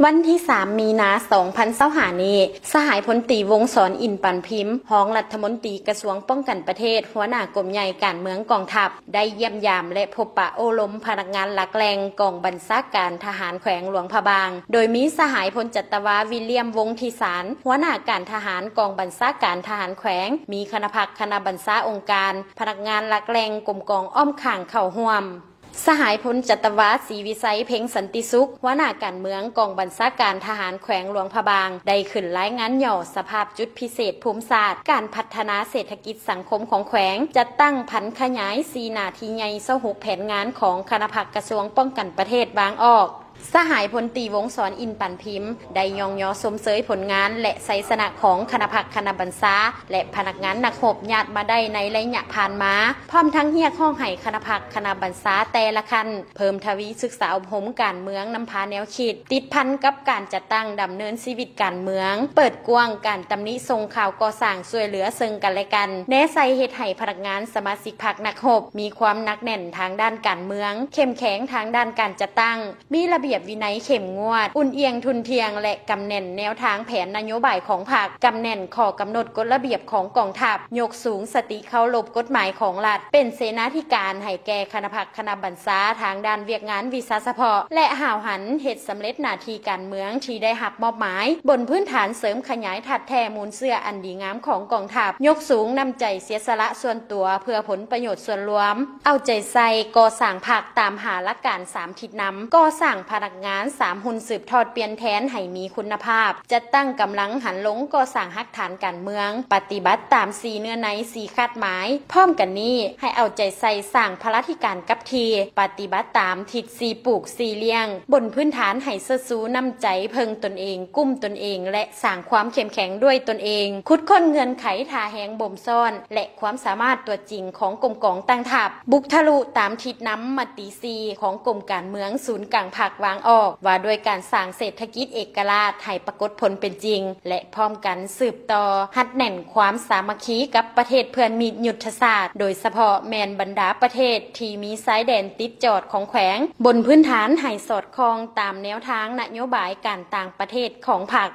วันที่ 3 มีนา 2025 นี้สหายพลตรีวงศ์สร อินปันพิมพ์รองรัฐมนตรีกระทรวงป้องกันประเทศหัวหน้ากรมใหญ่การเมืองกองทัพได้เยี่ยมยามและพบปะโอลมพนักงานหลักแหล่งกองบัญชาการทหารแขวงหลวงพระบางโดยมีสหายพลจัตวาวิลเลียมวงศ์ทิสารหัวหน้าการทหารกองบัญชาการทหารแขวงมีคณะพักคณะบัญชาองค์การพนักงานหลักแหล่งกรมกองอ้อมข้างเข้าร่วมสหายพลจัตวาศรีวิสัยเพ็งสันติสุขหัวหน้าการเมืองกองบัญชาการทหารแขวงหลวงพระบางได้ขึ้นรายงานย่อสภาพจุดพิเศษภูมิศาสตร์การพัฒนาเศรษฐกิจสังคมของแขวงจัดตั้งพันขยาย4หน้าที่ใหญ่26แผนงานของคณะพักกระทรวงป้องกันประเทศบางออกสหายพลตรีวงศ์สร อินปันพิมพ์ได้ยองยอสมเสยผลงานและไสสนะของคณะพักคณะบัญชาและพนักงานนักรบญาติมาได้ในระยะผ่านมาพร้อมทั้งเรียกร้องให้คณะพักคณะบัญชาแต่ละคันเพิ่มทวีศึกษาอบรมการเมืองนำพาแนวคิดติดพันกับการจัดตั้งดำเนินชีวิตการเมืองเปิดกว้างการตำหนิส่งข่าวก่อสร้างช่วยเหลือซึ่งกันและกันแนะใส่เฮ็ดให้พนักงานสมาชิกพรรคนักรบมีความหนักแน่นทางด้านการเมืองเข้มแข็งทางด้านการจัดตั้งมีระเบียบวินัยเข้มงวดอุ่นเอียงทุนเทียงและกำแน่นแนวทางแผนนโยบายของพรรคกำแน่นข้อกำหนดกฎระเบียบของกองทัพยกสูงสติเคารพกฎหมายของรัฐเป็นเสนาธิการให้แก่คณะพักคณะบัญชาทางด้านเวียกงานวิชาเฉพาะและห่าวหันเฮ็ดสำเร็จหน้าที่การเมืองที่ได้รับมอบหมายบนพื้นฐานเสริมขยายทัดแท้มูลเสื่ออันดีงามของกองทัพยกสูงนำใจเสียสละส่วนตัวเพื่อผลประโยชน์ส่วนรวมเอาใจใส่ก่อสร้างพรรคตามหาหลักการ3ทิศนำก่อสร้างพนักงาน3หุ้นสืบทอดเปลี่ยนแทนให้มีคุณภาพจัดตั้งกำลังหันลงก่อสร้างหักฐานการเมืองปฏิบัติตาม4เนื้อใน4คาดหมายพร้อมกันนี้ให้เอาใจใส่สร้างพลธิการกับทีปฏิบัติตามทิศ4ปลูก4เลี้ยงบนพื้นฐานให้เสสูน้ำใจเพิงตนเองกุ้มตนเองและสร้างความเข้มแข็งด้วยตนเองคุดค้นเงื่อนไขทาแหงบ่มซ่อนและความสามารถตัวจริงของกรมกองตั้งทัพบุกทะลุตามทิศน้ำมติ4ของกรมการเมืองศูนย์กลางภาควางออกว่าด้วยการสร้างเศรษฐกิจเอกราชให้ปรากฏผลเป็นจริงและพร้อมกันสืบต่อหัดแน่นความสามัคคีกับประเทศเพื่อนมิตรยุทธศาสตร์โดยเฉพาะแมนบรรดาประเทศที่มีสายแดนติดจอดของแขวงบนพื้นฐานให้สอดคล้องตามแนวทางนโยบายการต่างประเทศของพรรค